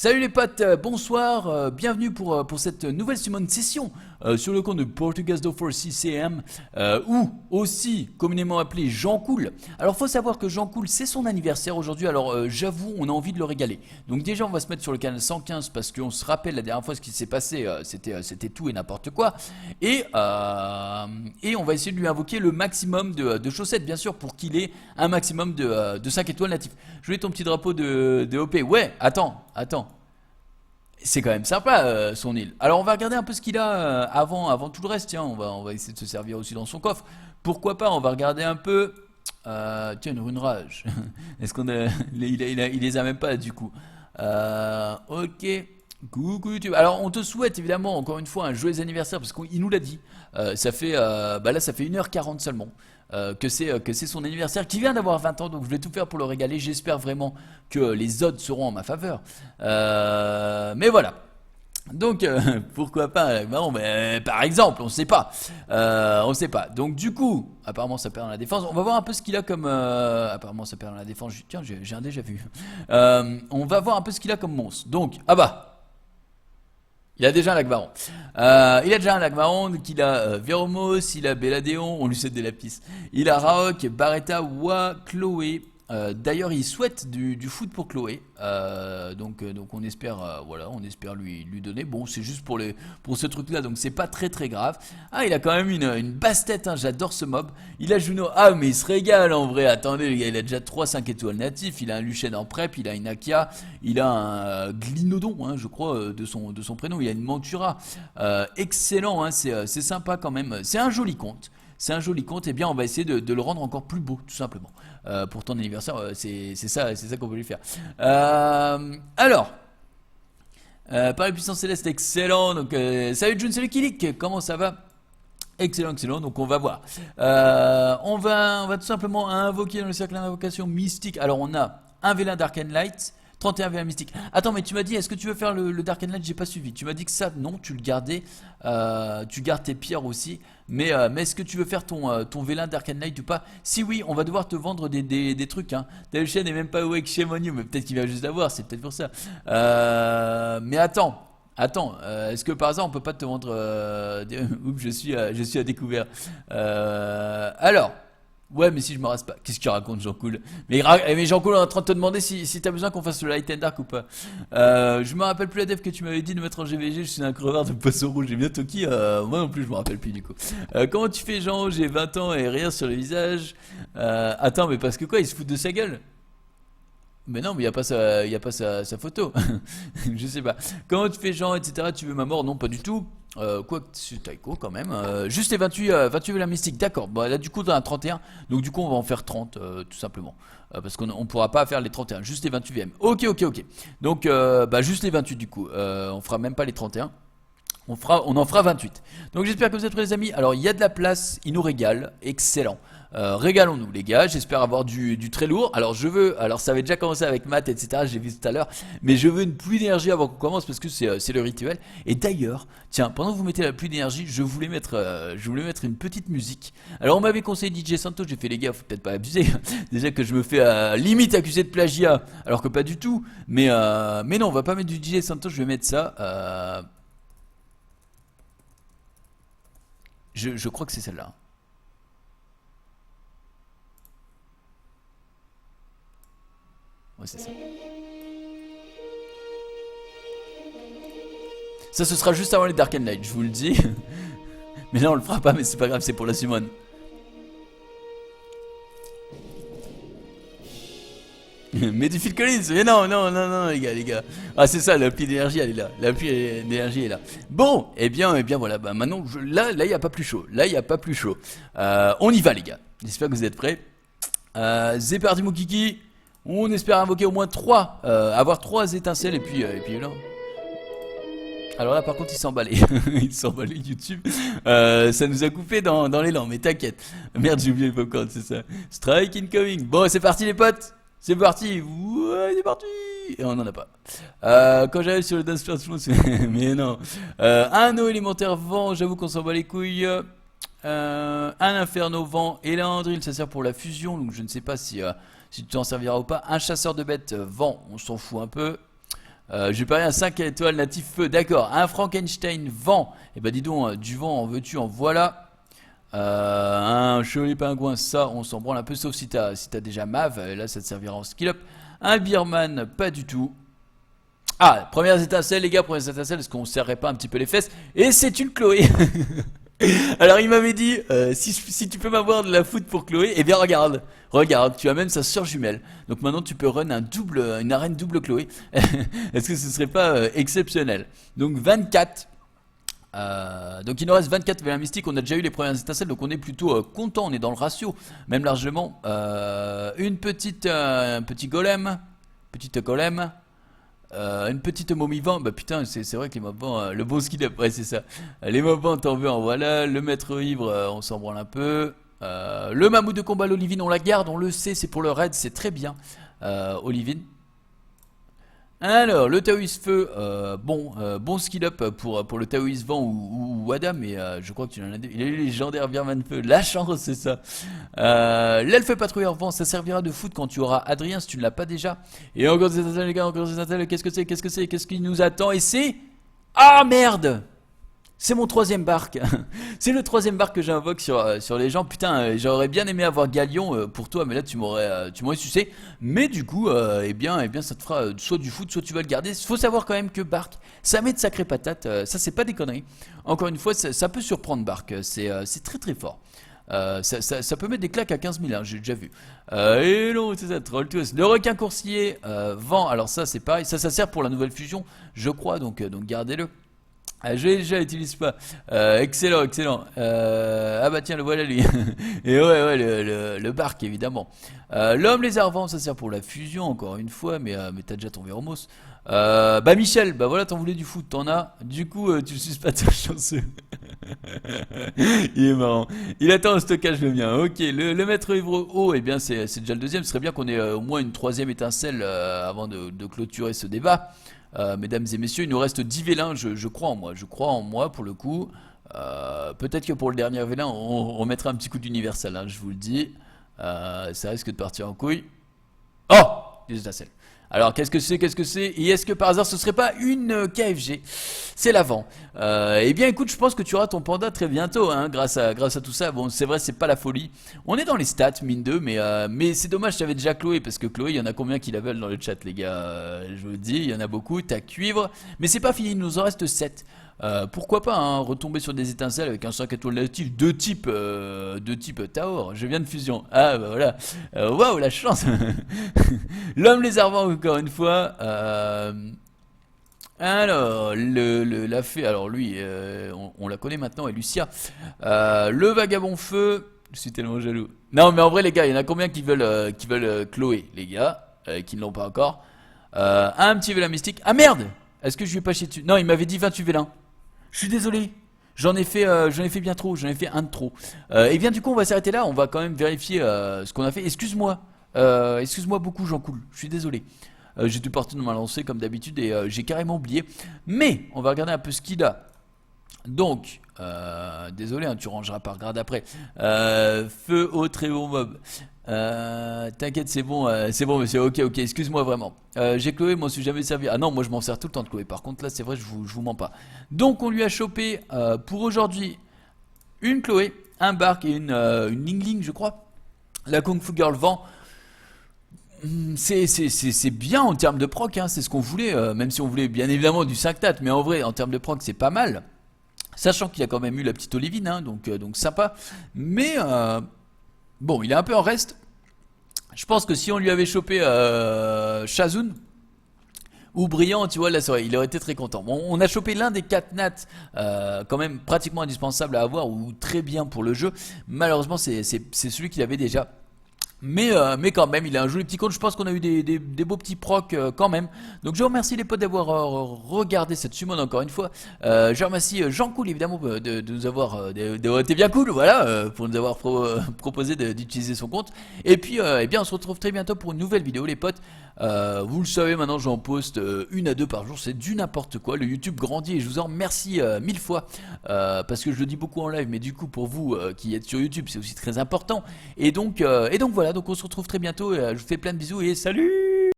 Salut les potes, bonsoir, bienvenue pour cette nouvelle summon session sur le compte de Portugasdo 4CCM ou aussi communément appelé Jean Cool. Alors faut savoir que Jean Cool c'est son anniversaire aujourd'hui, alors j'avoue on a envie de le régaler. Donc déjà on va se mettre sur le canal 115 parce qu'on se rappelle la dernière fois ce qui s'est passé, c'était tout et n'importe quoi. Et on va essayer de lui invoquer le maximum de chaussettes bien sûr pour qu'il ait un maximum de 5 étoiles natifs. Je voulais ton petit drapeau de OP, ouais attends. C'est quand même sympa son île. Alors on va regarder un peu ce qu'il a avant tout le reste. Tiens, on va essayer de se servir aussi dans son coffre. Pourquoi pas, on va regarder un peu. Tiens, une rune rage. Est-ce qu'on a. Il les a même pas du coup. Ok. Coucou YouTube. Alors on te souhaite évidemment encore une fois un joyeux anniversaire parce qu'il nous l'a dit. Ça fait là ça fait 1h40 seulement. Que c'est son anniversaire qui vient d'avoir 20 ans, donc je vais tout faire pour le régaler. J'espère vraiment que les odds seront en ma faveur, mais voilà. Donc pourquoi pas, non, mais, par exemple on sait pas, donc du coup apparemment ça perd dans la défense. On va voir un peu ce qu'il a comme apparemment ça perd dans la défense. Tiens, j'ai un déjà vu. On va voir un peu ce qu'il a comme monstre. Donc ah bah il a déjà un Lagvaron. Il a déjà un Lagvaron, donc il a Véromos, il a Belladeon, on lui souhaite des lapis. Il a Raok, Barretta, Wa, Chloé. D'ailleurs, il souhaite du foot pour Chloé. Donc on espère, voilà, on espère lui donner. Bon, c'est juste pour ce truc-là, donc c'est pas très grave. Ah, il a quand même une basse tête, hein, j'adore ce mob. Il a Juno. Ah, mais il se régale en vrai. Attendez, les gars, il a déjà 3-5 étoiles natifs. Il a un Luchen en prep, il a une Akia, il a un Glinodon, hein, je crois, de son prénom. Il a une Mantura. Excellent, hein, c'est sympa quand même. C'est un joli compte. C'est un joli compte, et bien on va essayer de le rendre encore plus beau, tout simplement. Pour ton anniversaire, c'est ça qu'on peut lui faire. Alors, par les puissances célestes, excellent. Donc, salut June, salut Kilik, comment ça va? Excellent. Donc on va voir. On va tout simplement invoquer dans le cercle d'invocation mystique. Alors on a un vélin d'Arcane Light. 31 vélin mystique. Attends, mais tu m'as dit, est-ce que tu veux faire le Dark Light? J'ai pas suivi. Tu m'as dit que ça, non, tu le gardais. Tu gardes tes pierres aussi. Mais est-ce que tu veux faire ton vélin Dark Light ou pas? Si oui, on va devoir te vendre des trucs. Hein. Ta chaîne n'est même pas awake chez Monu, mais peut-être qu'il va juste l'avoir, c'est peut-être pour ça. Mais attends. Est-ce que par hasard on peut pas te vendre Oups, je suis à découvert. Alors. Ouais, mais si je me rase pas, qu'est-ce qu'il raconte Jean Cool? Mais Jean Cool est en train de te demander si t'as besoin qu'on fasse le Light and Dark ou pas. Je me rappelle plus la dev que tu m'avais dit de mettre en GVG. Je suis un crevard de poisson rouge. J'ai bientôt qui moi non plus, je me rappelle plus du coup. Comment tu fais, Jean? J'ai 20 ans et rire sur le visage. Attends, mais parce que quoi, il se fout de sa gueule? Mais non, mais il n'y a pas sa photo. Je sais pas. Comment tu fais, Jean, etc. Tu veux ma mort? Non, pas du tout. Quoi que c'est Taiko quand même. Juste les 28 la mystique, d'accord. Bah, là, du coup, on a 31. Donc, du coup, on va en faire 30, tout simplement. Parce qu'on pourra pas faire les 31, juste les 28 VM. Ok. Donc, juste les 28 du coup. On fera même pas les 31. On en fera 28. Donc j'espère que vous êtes prêts les amis. Alors il y a de la place, il nous régale, excellent. Régalons-nous les gars, j'espère avoir du très lourd. Alors ça avait déjà commencé avec maths etc, j'ai vu tout à l'heure. Mais je veux une pluie d'énergie avant qu'on commence parce que c'est le rituel. Et d'ailleurs, tiens, pendant que vous mettez la pluie d'énergie, je voulais mettre une petite musique. Alors on m'avait conseillé DJ Santo, j'ai fait les gars, faut peut-être pas abuser. Déjà que je me fais limite accuser de plagiat, alors que pas du tout. Mais non, on va pas mettre du DJ Santo, je vais mettre ça. Je crois que c'est celle-là. Ouais, c'est ça. Ça, ce sera juste avant les Dark and Light, je vous le dis. Mais là, on le fera pas, mais c'est pas grave, c'est pour la summon. Mais du Phil Collins, mais non, les gars. Ah, c'est ça, la pluie d'énergie, elle est là. La pluie d'énergie est là. Bon, eh bien, voilà. Bah, maintenant, là, il n'y a pas plus chaud. On y va, les gars. J'espère que vous êtes prêts. C'est parti, mon kiki. On espère invoquer au moins 3. Avoir 3 étincelles, et puis là. Alors là, par contre, il s'emballait. Il s'emballait, YouTube. Ça nous a coupé dans l'élan, mais t'inquiète. Merde, j'ai oublié le popcorn, c'est ça. Strike incoming. Bon, c'est parti, les potes. C'est parti, ouais, c'est parti. Et on n'en a pas. Quand j'arrive sur le dance floor, mais non. Un eau élémentaire vent, j'avoue qu'on s'en bat les couilles. Un inferno vent et la Andril, ça sert pour la fusion, donc je ne sais pas si tu t'en serviras ou pas. Un chasseur de bêtes vent, on s'en fout un peu. J'ai parlé un 5 étoiles natif feu, d'accord. Un Frankenstein vent. Et bah dis donc, du vent en veux-tu, en voilà. Un chevalier pingouin, ça on s'en branle un peu, sauf si t'as déjà Mav, là ça te servira en skill up. Un Birman, pas du tout. Ah, premières étincelles les gars, premières étincelles, est-ce qu'on serrerait pas un petit peu les fesses? Et c'est une Chloé. Alors il m'avait dit, si tu peux m'avoir de la foot pour Chloé, eh bien regarde, tu as même sa soeur jumelle. Donc maintenant tu peux run une arène double Chloé. Est-ce que ce serait pas exceptionnel? Donc 24. Donc il nous reste 24 vers la mystique, on a déjà eu les premières étincelles, donc on est plutôt content, on est dans le ratio, même largement. Un petit golem, une petite momie vent, bah putain c'est vrai que les mobs vent, le bon skill up, ouais c'est ça. Les mobs vent t'en veux en voilà, le maître ivre on s'en branle un peu. Le mammouth de combat l'olivine on la garde, on le sait, c'est pour le raid, c'est très bien. Olivine. Alors, le Taoïs Feu, bon skill up pour le Taoïs Vent ou Wada, mais je crois que tu en as deux. Il a eu le légendaire Birman Feu, la chance, c'est ça. L'Elfe Patrouilleur Vent, ça servira de foot quand tu auras Adrien si tu ne l'as pas déjà. Et encore des attelles, les gars, encore des attelles, qu'est-ce qui nous attend? Et c'est. Ah merde! C'est mon troisième barque. C'est le troisième barque que j'invoque sur les gens. Putain, j'aurais bien aimé avoir Galion pour toi, mais là tu m'aurais sucé. Mais du coup, eh bien, ça te fera soit du foot, soit tu vas le garder. Faut savoir quand même que barque, ça met de sacrées patates. Ça, c'est pas des conneries. Encore une fois, ça peut surprendre barque. C'est très très fort. Ça peut mettre des claques à 15 000, hein, j'ai déjà vu. Et non, c'est ça, troll tous. Le requin coursier, vent. Alors ça, c'est pareil. Ça sert pour la nouvelle fusion, je crois. Donc gardez-le. Je l'utilise pas. Excellent. Ah bah tiens, le voilà lui. Et ouais, le barque évidemment. L'homme lézard vent, ça sert pour la fusion encore une fois, mais t'as déjà ton Véromos. Bah Michel, bah voilà, t'en voulais du foot, t'en as. Du coup, tu le suces pas très chanceux. Il est marrant. Il attend un stockage le mien. Ok, le maître ivre haut, eh bien c'est déjà le deuxième. Ce serait bien qu'on ait au moins une troisième étincelle avant de clôturer ce débat. Mesdames et messieurs, il nous reste 10 vélins, je crois en moi pour le coup. Peut-être que pour le dernier vélin, on mettra un petit coup d'universal, hein, je vous le dis. Ça risque de partir en couille. Oh, des étincelles. Alors qu'est-ce que c'est et est-ce que par hasard ce serait pas une KFG? C'est l'avant. Eh bien écoute, je pense que tu auras ton panda très bientôt, hein, grâce à tout ça. Bon, c'est vrai, c'est pas la folie. On est dans les stats mine 2, mais c'est dommage, j'avais déjà Chloé, parce que Chloé, il y en a combien qui la veulent dans le chat les gars? Je vous le dis, il y en a beaucoup. T'as cuivre, mais c'est pas fini, il nous en reste 7. Pourquoi pas hein, retomber sur des étincelles avec un 5 étoiles natif de type Taor. Je viens de fusion. Ah bah voilà. Waouh, la chance. L'homme lézard vent encore une fois. Alors la fée. Alors lui, on la connaît maintenant. Et Lucia. Le vagabond feu. Je suis tellement jaloux. Non mais en vrai les gars, il y en a combien qui veulent Chloé les gars, qui ne l'ont pas encore. Un petit vélin mystique. Ah merde. Est-ce que je lui ai pas chié dessus? Non, il m'avait dit 28 vélins. Je suis désolé, j'en ai fait bien trop, j'en ai fait un de trop. Et bien du coup on va s'arrêter là, on va quand même vérifier ce qu'on a fait. Excuse-moi beaucoup j'en coule, je suis désolé. J'étais parti dans ma lancée comme d'habitude et j'ai carrément oublié. Mais on va regarder un peu ce qu'il a. Donc, désolé, hein, tu rangeras par grade après. Feu au très bon mob. T'inquiète, c'est bon monsieur, ok, excuse-moi vraiment. J'ai Chloé, moi je suis jamais servi. Ah non, moi je m'en sers tout le temps de Chloé, par contre là c'est vrai, je vous mens pas. Donc on lui a chopé pour aujourd'hui une Chloé, un Bark et une Lingling je crois. La Kung Fu Girl vent. C'est bien en termes de proc, hein, c'est ce qu'on voulait, même si on voulait bien évidemment du 5 nat, mais en vrai en termes de proc c'est pas mal. Sachant qu'il a quand même eu la petite Olivine, hein, donc sympa. Mais bon, il est un peu en reste. Je pense que si on lui avait chopé Shazun ou Brillant, tu vois, là, il aurait été très content. Bon, on a chopé l'un des 4 nats, quand même pratiquement indispensable à avoir ou très bien pour le jeu. Malheureusement, c'est celui qu'il avait déjà. Mais quand même, il a un joli petit compte. Je pense qu'on a eu des beaux petits procs quand même. Donc je remercie les potes d'avoir regardé cette summon encore une fois. Je remercie Jean Cool évidemment de nous avoir d'avoir été bien cool, voilà, pour nous avoir proposé d'utiliser son compte. Et puis eh bien on se retrouve très bientôt pour une nouvelle vidéo les potes. Vous le savez maintenant, j'en poste 1 à 2 par jour, c'est du n'importe quoi. Le YouTube grandit et je vous en remercie 1000 fois parce que je le dis beaucoup en live, mais du coup pour vous qui êtes sur YouTube c'est aussi très important. Et donc voilà, donc on se retrouve très bientôt. Je vous fais plein de bisous et salut.